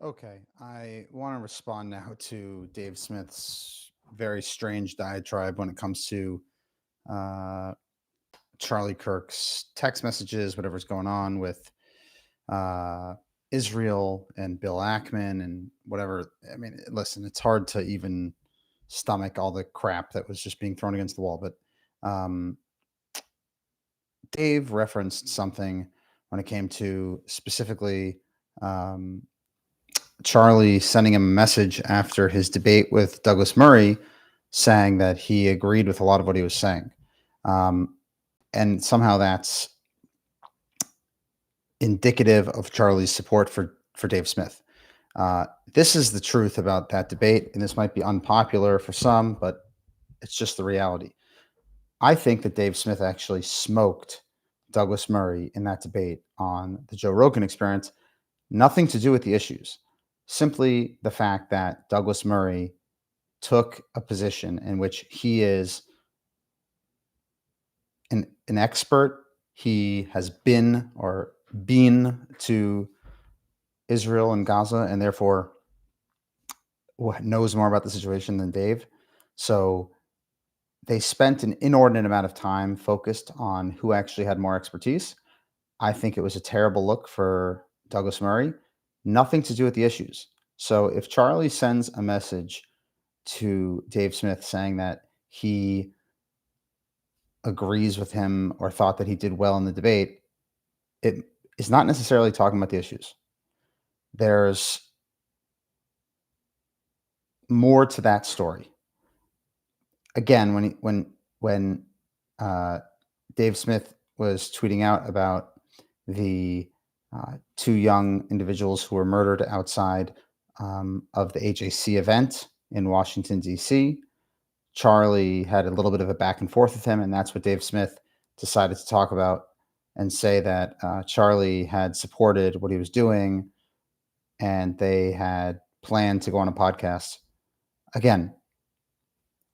Okay, I want to respond now to Dave Smith's very strange diatribe when it comes to uh, Charlie Kirk's text messages, whatever's going on with uh, Israel and Bill Ackman and whatever. I mean, listen, it's hard to even stomach all the crap that was just being thrown against the wall. But um, Dave referenced something when it came to specifically. Um, Charlie sending him a message after his debate with Douglas Murray, saying that he agreed with a lot of what he was saying. Um, and somehow that's indicative of Charlie's support for Dave Smith. This is the truth about that debate, and this might be unpopular for some, but it's just the reality. I think that Dave Smith actually smoked Douglas Murray in that debate on the Joe Rogan Experience. Nothing to do with the issues, simply the fact that Douglas Murray took a position in which he is an expert. He has been to Israel and Gaza, and therefore knows more about the situation than Dave. So they spent an inordinate amount of time focused on who actually had more expertise. I think it was a terrible look for Douglas Murray. Nothing to do with the issues. So if Charlie sends a message to Dave Smith saying that he agrees with him or thought that he did well in the debate, it is not necessarily talking about the issues. There's more to that story. Again, when uh, Dave Smith was tweeting out about the two young individuals who were murdered outside of the HAC event in Washington D.C., Charlie had a little bit of a back and forth with him, and that's what Dave Smith decided to talk about and say that Charlie had supported what he was doing and they had planned to go on a podcast. Again,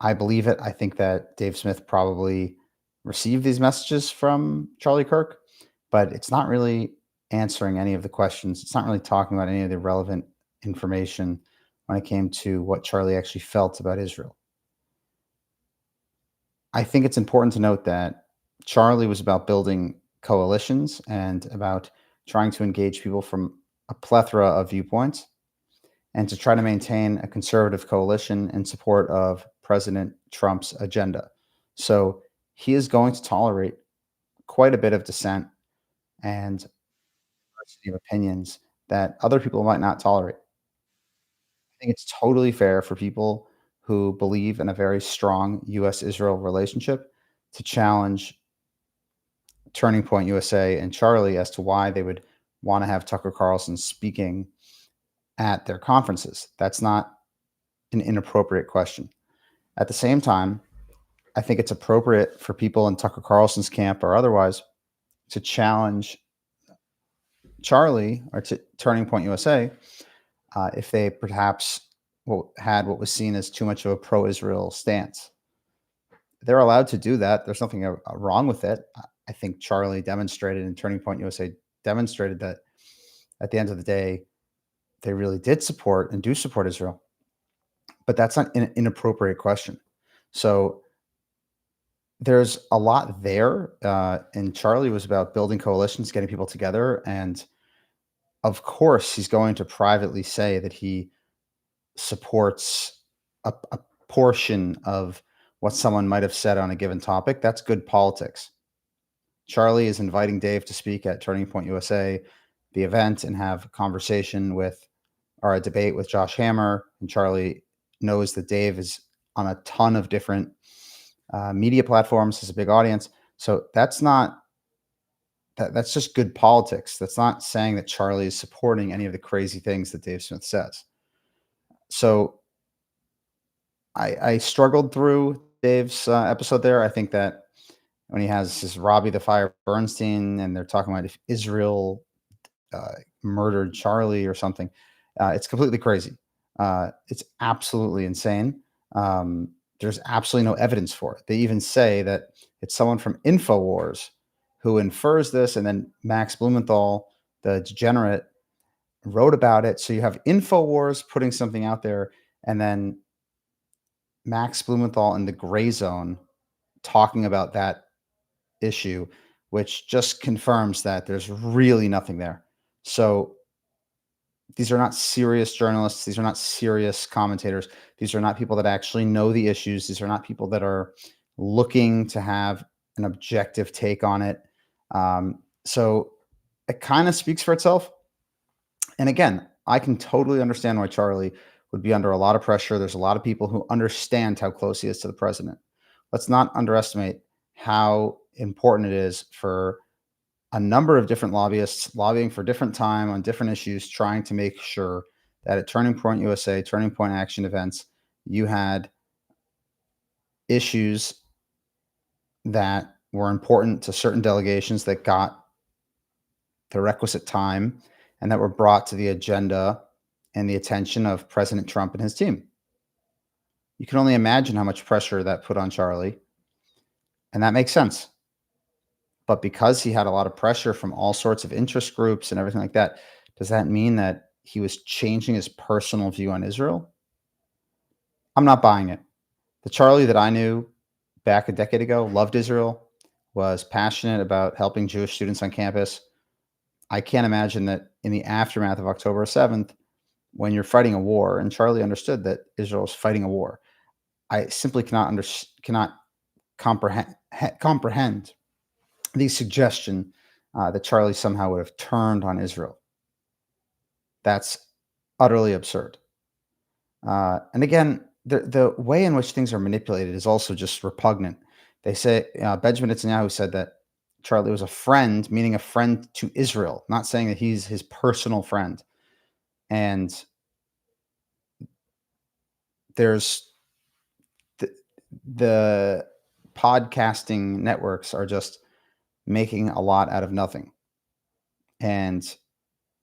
I believe it. I think that Dave Smith probably received these messages from Charlie Kirk, but it's not really answering any of the questions. It's not really talking about any of the relevant information when it came to what Charlie actually felt about Israel. I think it's important to note that Charlie was about building coalitions and about trying to engage people from a plethora of viewpoints and to try to maintain a conservative coalition in support of President Trump's agenda. So he is going to tolerate quite a bit of dissent and diversity of opinions that other people might not tolerate. I think it's totally fair for people who believe in a very strong US Israel relationship to challenge Turning Point USA and Charlie as to why they would want to have Tucker Carlson speaking at their conferences. That's not an inappropriate question. At the same time, I think it's appropriate for people in Tucker Carlson's camp or otherwise to challenge Charlie or to Turning Point USA if they perhaps had what was seen as too much of a pro-Israel stance. They're allowed to do that. There's nothing wrong with it. I think Charlie demonstrated and Turning Point USA demonstrated that at the end of the day, they really did support and do support Israel. But that's not an inappropriate question. So there's a lot there. And Charlie was about building coalitions, getting people together. And of course, he's going to privately say that he supports a portion of what someone might have said on a given topic. That's good politics. Charlie is inviting Dave to speak at Turning Point USA, the event, and have a conversation with or a debate with Josh Hammer. And Charlie knows that Dave is on a ton of different media platforms, has a big audience. So that's not that's just good politics. That's not saying that Charlie is supporting any of the crazy things that Dave Smith says. So I struggled through Dave's episode there. I think that when he has his Robbie the Fire Bernstein and they're talking about if Israel murdered Charlie or something, it's completely crazy. It's absolutely insane. There's absolutely no evidence for it. They even say that it's someone from InfoWars who infers this, and then Max Blumenthal, the degenerate, wrote about it. So you have InfoWars putting something out there, and then Max Blumenthal in the gray zone talking about that issue, which just confirms that there's really nothing there. So these are not serious journalists. These are not serious commentators. These are not people that actually know the issues. These are not people that are looking to have an objective take on it. So it kind of speaks for itself. And again, I can totally understand why Charlie would be under a lot of pressure. There's a lot of people who understand how close he is to the president. Let's not underestimate how important it is for a number of different lobbyists lobbying for different time on different issues, trying to make sure that at Turning Point USA, Turning Point Action events, you had issues that were important to certain delegations that got the requisite time and that were brought to the agenda and the attention of President Trump and his team. You can only imagine how much pressure that put on Charlie, and that makes sense. But because he had a lot of pressure from all sorts of interest groups and everything like that, does that mean that he was changing his personal view on Israel? I'm not buying it. The Charlie that I knew back a decade ago loved Israel, was passionate about helping Jewish students on campus. I can't imagine that in the aftermath of October 7th, when you're fighting a war, and Charlie understood that Israel is fighting a war. I simply cannot comprehend the suggestion that Charlie somehow would have turned on Israel. That's utterly absurd. And again, the way in which things are manipulated is also just repugnant. They say Benjamin Netanyahu said that Charlie was a friend, meaning a friend to Israel, not saying that he's his personal friend. And there's the, the podcasting networks are just making a lot out of nothing. And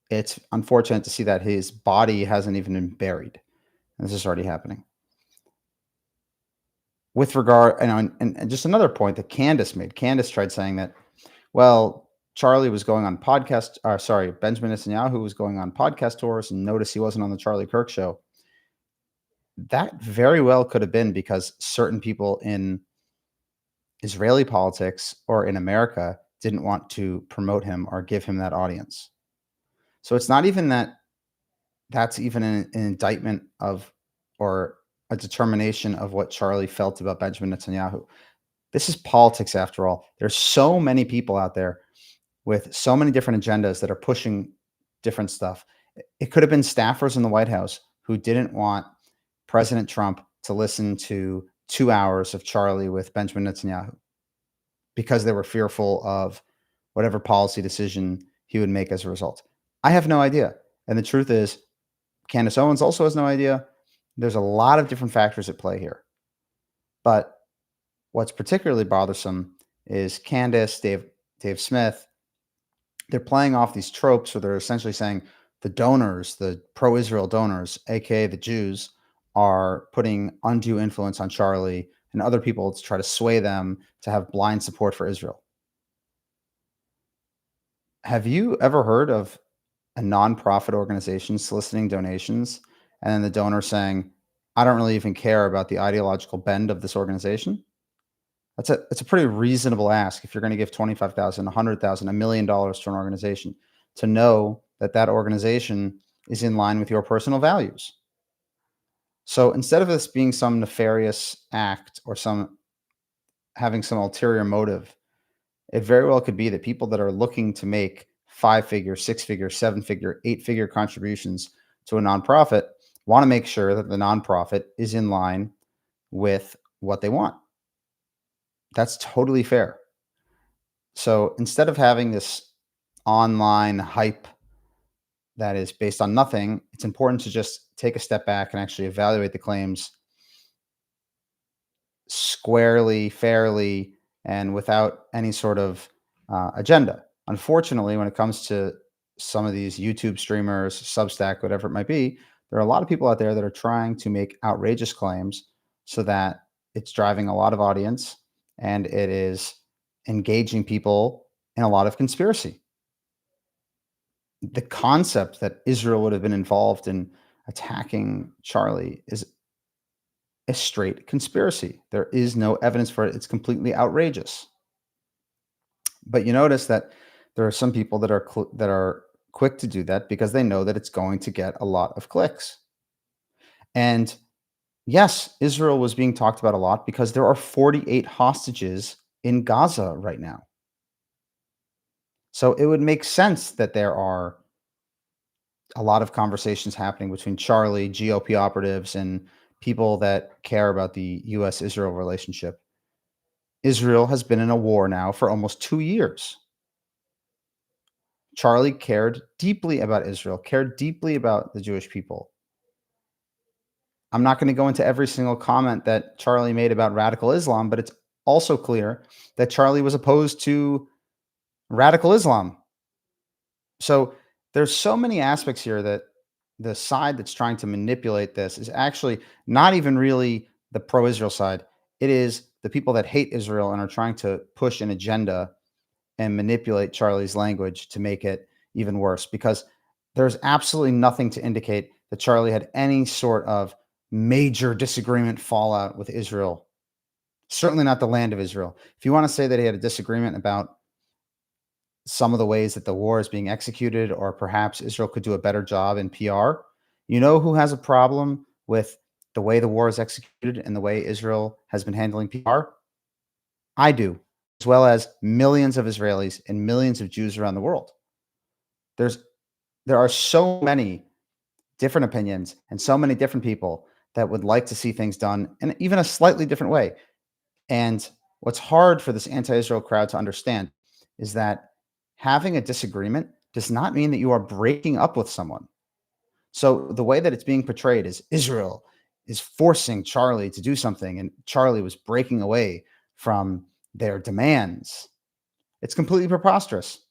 it's unfortunate to see that his body hasn't even been buried. This is already happening. With regard, and just another point that Candace made. Candace tried saying that, well, Charlie was going on podcast, sorry, Benjamin Netanyahu was going on podcast tours, and notice he wasn't on the Charlie Kirk show. That very well could have been because certain people in Israeli politics or in America didn't want to promote him or give him that audience. So it's not even that that's even an indictment of or a determination of what Charlie felt about Benjamin Netanyahu. This is politics after all. There's so many people out there with so many different agendas that are pushing different stuff. It could have been staffers in the White House who didn't want President Trump to listen to 2 hours of Charlie with Benjamin Netanyahu because they were fearful of whatever policy decision he would make as a result. I have no idea. And the truth is, Candace Owens also has no idea. There's a lot of different factors at play here. But what's particularly bothersome is Candace, Dave Smith, they're playing off these tropes where they're essentially saying the donors, the pro-Israel donors, aka the Jews, are putting undue influence on Charlie and other people to try to sway them to have blind support for Israel. Have you ever heard of a nonprofit organization soliciting donations and then the donor saying, I don't really even care about the ideological bend of this organization? It's a pretty reasonable ask if you're going to give 25,000, 100,000, $1 million to an organization to know that that organization is in line with your personal values. So instead of this being some nefarious act or some having some ulterior motive, it very well could be that people that are looking to make 5-figure, 6-figure, 7-figure, 8-figure contributions to a nonprofit want to make sure that the nonprofit is in line with what they want. That's totally fair. So instead of having this online hype that is based on nothing, it's important to just take a step back and actually evaluate the claims squarely, fairly, and without any sort of agenda. Unfortunately, when it comes to some of these YouTube streamers, Substack, whatever it might be, there are a lot of people out there that are trying to make outrageous claims so that it's driving a lot of audience and it is engaging people in a lot of conspiracy. The concept that Israel would have been involved in attacking Charlie is a straight conspiracy. There is no evidence for it. It's completely outrageous. But you notice that there are some people that are quick to do that because they know that it's going to get a lot of clicks. And yes, Israel was being talked about a lot because there are 48 hostages in Gaza right now. So it would make sense that there are a lot of conversations happening between Charlie, GOP operatives, and people that care about the US Israel relationship. Israel has been in a war now for almost 2 years. Charlie cared deeply about Israel, cared deeply about the Jewish people. I'm not going to go into every single comment that Charlie made about radical Islam, but it's also clear that Charlie was opposed to radical Islam. So there's so many aspects here that the side that's trying to manipulate this is actually not even really the pro-Israel side. It is the people that hate Israel and are trying to push an agenda and manipulate Charlie's language to make it even worse because there's absolutely nothing to indicate that Charlie had any sort of major disagreement fallout with Israel. Certainly not the land of Israel. If you want to say that he had a disagreement about some of the ways that the war is being executed, or perhaps Israel could do a better job in PR. You know who has a problem with the way the war is executed and the way Israel has been handling PR? I do, as well as millions of Israelis and millions of Jews around the world. There's there are so many different opinions and so many different people that would like to see things done in even a slightly different way. And what's hard for this anti-Israel crowd to understand is that having a disagreement does not mean that you are breaking up with someone. So the way that it's being portrayed is Israel is forcing Charlie to do something, and Charlie was breaking away from their demands. It's completely preposterous.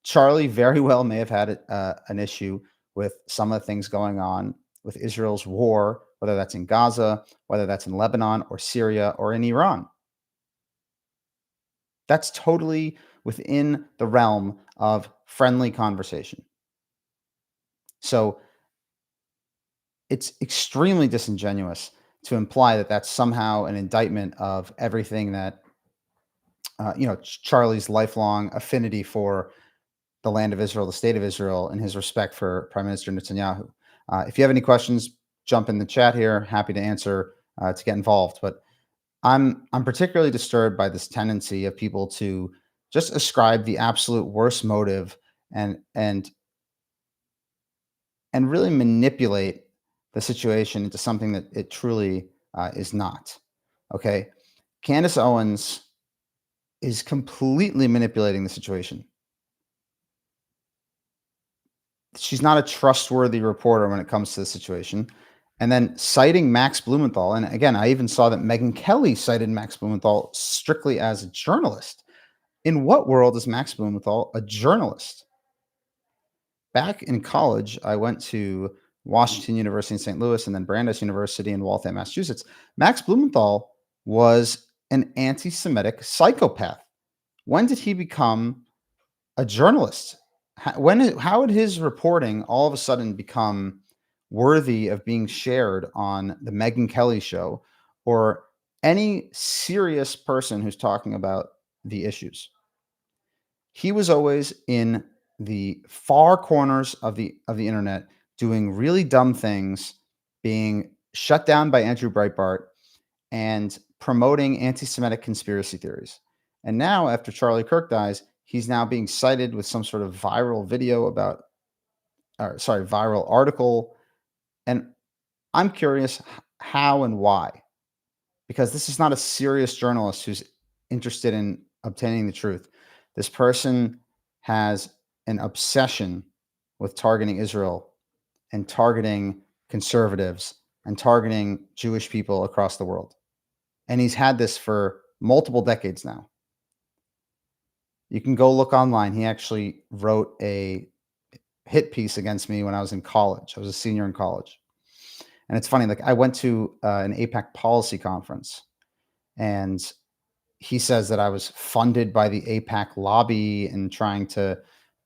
Charlie very well may have had an issue with some of the things going on with Israel's war, whether that's in Gaza, whether that's in Lebanon or Syria or in Iran. That's totally within the realm of friendly conversation. So it's extremely disingenuous to imply that that's somehow an indictment of everything that Charlie's lifelong affinity for the land of Israel, the state of Israel, and his respect for Prime Minister Netanyahu. If you have any questions, jump in the chat here. Happy to answer to get involved. But I'm particularly disturbed by this tendency of people to just ascribe the absolute worst motive and and and really manipulate the situation into something that it truly is not. Okay, Candace Owens is completely manipulating the situation. She's not a trustworthy reporter when it comes to the situation. And then citing Max Blumenthal, and again, I even saw that Megyn Kelly cited Max Blumenthal strictly as a journalist. In what world is Max Blumenthal a journalist? Back in college, I went to Washington University in St. Louis and then Brandeis University in Waltham, Massachusetts. Max Blumenthal was an anti Semitic psychopath. When did he become a journalist? How would his reporting all of a sudden become worthy of being shared on the Megyn Kelly show or any serious person who's talking about the issues? He was always in the far corners of the internet doing really dumb things, being shut down by Andrew Breitbart and promoting anti-Semitic conspiracy theories. And now, after Charlie Kirk dies, he's now being cited with some sort of viral video about, or sorry, viral article. And I'm curious how and why, because this is not a serious journalist who's interested in obtaining the truth. This person has an obsession with targeting Israel and targeting conservatives and targeting Jewish people across the world. And he's had this for multiple decades now. You can go look online. He actually wrote a hit piece against me when I was in college. I was a senior in college. And it's funny, like I went to an APAC policy conference and he says that I was funded by the APAC lobby and trying to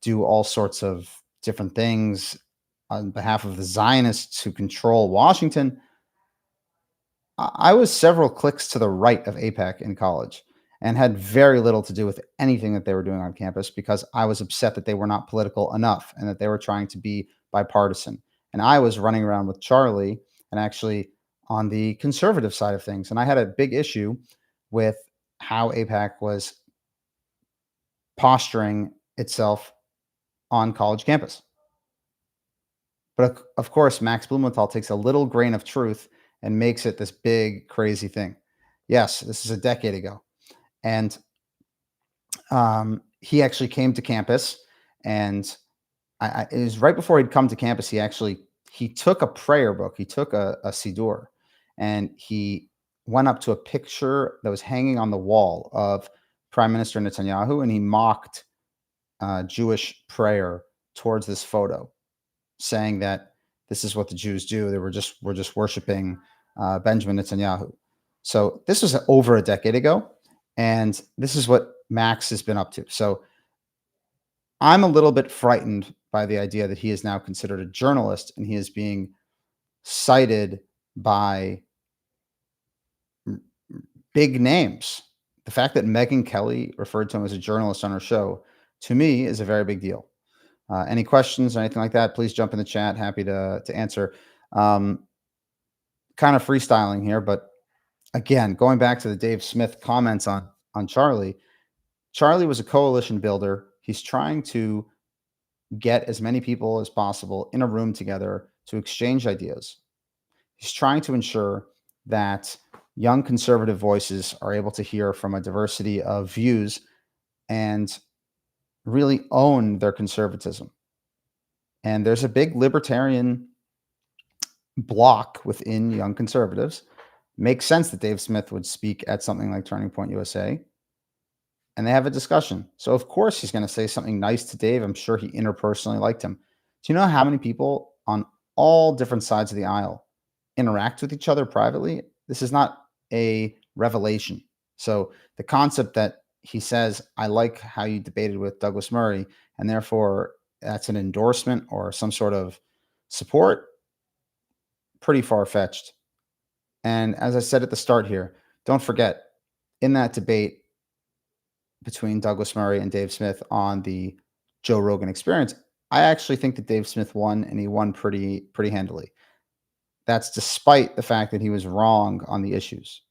do all sorts of different things on behalf of the Zionists who control Washington. I was several clicks to the right of APEC in college and had very little to do with anything that they were doing on campus because I was upset that they were not political enough and that they were trying to be bipartisan. And I was running around with Charlie and actually on the conservative side of things. And I had a big issue with how APAC was posturing itself on college campus. But of course, Max Blumenthal takes a little grain of truth and makes it this big, crazy thing. Yes, this is a decade ago. And he actually came to campus, and it was right before he'd come to campus. He took a prayer book, he took a siddur, and he went up to a picture that was hanging on the wall of Prime Minister Netanyahu, and he mocked Jewish prayer towards this photo, saying that this is what the Jews do. We're just worshiping Benjamin Netanyahu. So this was over a decade ago, and this is what Max has been up to. So I'm a little bit frightened by the idea that he is now considered a journalist and he is being cited by big names. The fact that Megyn Kelly referred to him as a journalist on her show, to me, is a very big deal. Any questions or anything like that, please jump in the chat. Happy to answer. Kind of freestyling here, but again, going back to the Dave Smith comments on Charlie. Charlie was a coalition builder. He's trying to get as many people as possible in a room together to exchange ideas. He's trying to ensure that young conservative voices are able to hear from a diversity of views and really own their conservatism. And there's a big libertarian block within young conservatives. Makes sense that Dave Smith would speak at something like Turning Point USA, and they have a discussion. So of course he's going to say something nice to Dave. I'm sure he interpersonally liked him. Do you know how many people on all different sides of the aisle interact with each other privately? This is not a revelation. So the concept that he says, I like how you debated with Douglas Murray, and therefore that's an endorsement or some sort of support, pretty far-fetched. And as I said at the start here, don't forget, in that debate between Douglas Murray and Dave Smith on the Joe Rogan Experience, I actually think that Dave Smith won, and he won pretty handily. That's despite the fact that he was wrong on the issues.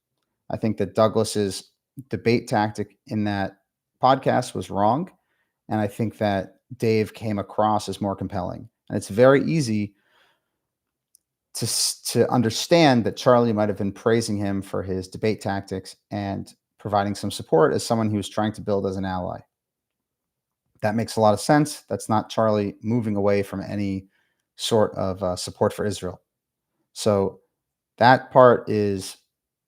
I think that Douglas's debate tactic in that podcast was wrong, and I think that Dave came across as more compelling. And it's very easy to understand that Charlie might have been praising him for his debate tactics and providing some support as someone he was trying to build as an ally. That makes a lot of sense. That's not Charlie moving away from any sort of support for Israel. So that part is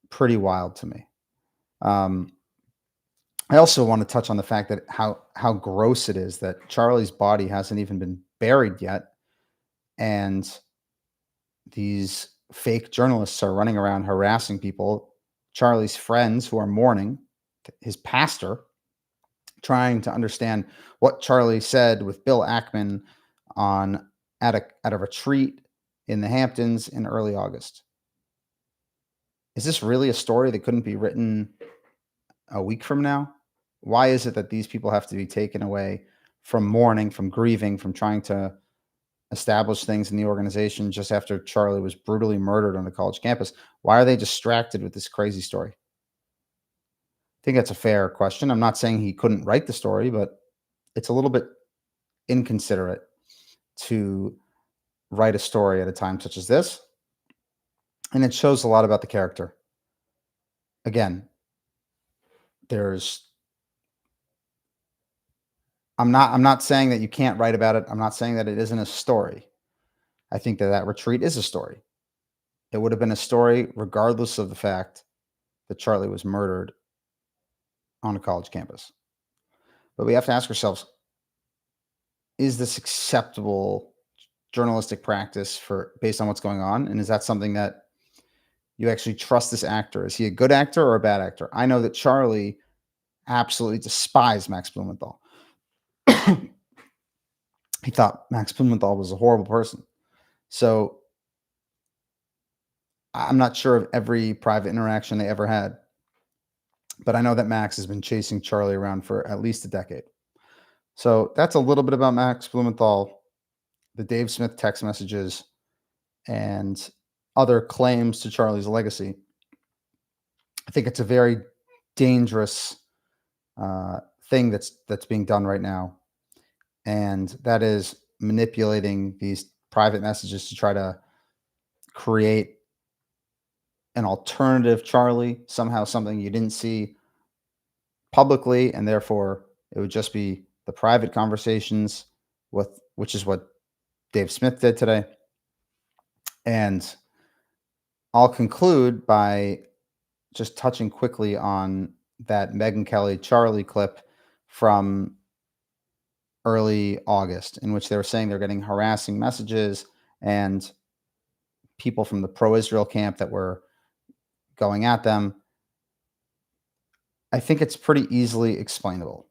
pretty wild to me. I also want to touch on the fact that how gross it is that Charlie's body hasn't even been buried yet, and these fake journalists are running around harassing people, Charlie's friends who are mourning, his pastor, trying to understand what Charlie said with Bill Ackman at a retreat in the Hamptons in early August. Is this really a story that couldn't be written a week from now? Why is it that these people have to be taken away from mourning, from grieving, from trying to establish things in the organization just after Charlie was brutally murdered on a college campus? Why are they distracted with this crazy story? I think that's a fair question. I'm not saying he couldn't write the story, but it's a little bit inconsiderate to write a story at a time such as this. And it shows a lot about the character. Again, I'm not saying that you can't write about it. I'm not saying that it isn't a story. I think that retreat is a story. It would have been a story regardless of the fact that Charlie was murdered on a college campus. But we have to ask ourselves, is this acceptable journalistic practice based on what's going on? And is that something that you actually trust this actor? Is he a good actor or a bad actor? I know that Charlie absolutely despised Max Blumenthal. He thought Max Blumenthal was a horrible person. So I'm not sure of every private interaction they ever had, but I know that Max has been chasing Charlie around for at least a decade. So that's a little bit about Max Blumenthal, the Dave Smith text messages, and other claims to Charlie's legacy. I think it's a very dangerous thing that's being done right now, and that is manipulating these private messages to try to create an alternative Charlie, somehow something you didn't see publicly, and therefore it would just be the private conversations with which is what Dave Smith did today. And I'll conclude by just touching quickly on that Megyn Kelly Charlie clip from early August, in which they were saying they're getting harassing messages and people from the pro Israel camp that were going at them. I think it's pretty easily explainable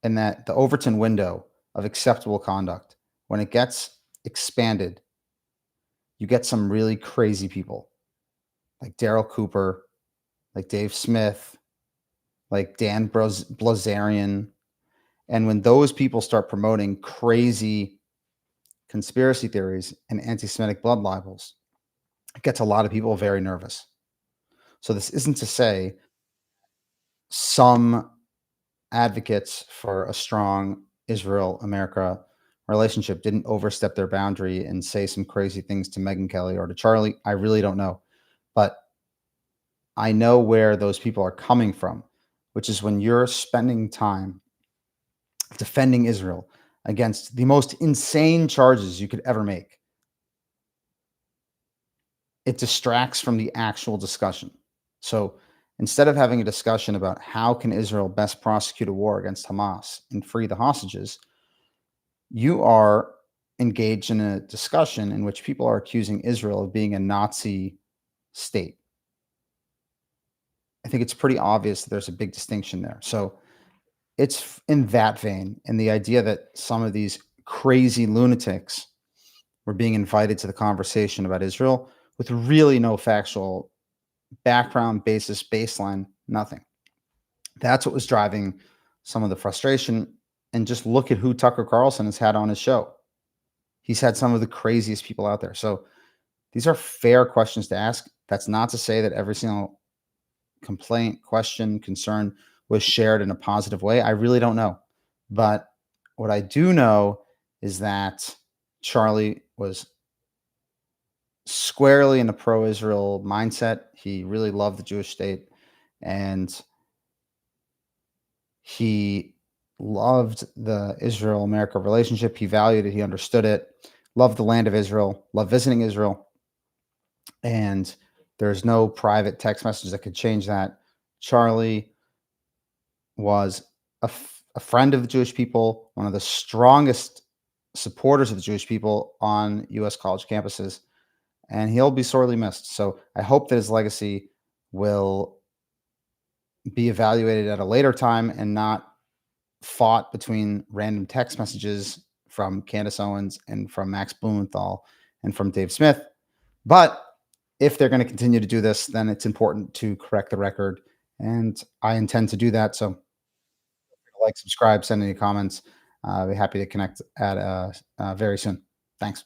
in that the Overton window of acceptable conduct, when it gets expanded, you get some really crazy people like Daryl Cooper, like Dave Smith, like Blazarian. And when those people start promoting crazy conspiracy theories and anti Semitic blood libels, it gets a lot of people very nervous. So, this isn't to say some advocates for a strong Israel America relationship didn't overstep their boundary and say some crazy things to Megyn Kelly or to Charlie. I really don't know. But I know where those people are coming from, which is when you're spending time defending Israel against the most insane charges you could ever make. It distracts from the actual discussion. So instead of having a discussion about how can Israel best prosecute a war against Hamas and free the hostages, you are engaged in a discussion in which people are accusing Israel of being a Nazi state. I think it's pretty obvious that there's a big distinction there. So it's in that vein, and the idea that some of these crazy lunatics were being invited to the conversation about Israel with really no factual background, basis, baseline, nothing. That's what was driving some of the frustration. And just look at who Tucker Carlson has had on his show. He's had some of the craziest people out there. So these are fair questions to ask. That's not to say that every single complaint, question, concern was shared in a positive way. I really don't know. But what I do know is that Charlie was squarely in a pro Israel mindset. He really loved the Jewish state and he loved the Israel America relationship. He valued it, he understood it, loved the land of Israel, loved visiting Israel. And there's no private text message that could change that. Charlie was a friend of the Jewish people, one of the strongest supporters of the Jewish people on US college campuses, and he'll be sorely missed. So I hope that his legacy will be evaluated at a later time and not fought between random text messages from Candace Owens and from Max Blumenthal and from Dave Smith. But if they're going to continue to do this, then it's important to correct the record. And I intend to do that. So like, subscribe, send any comments. I'll be happy to connect at very soon. Thanks.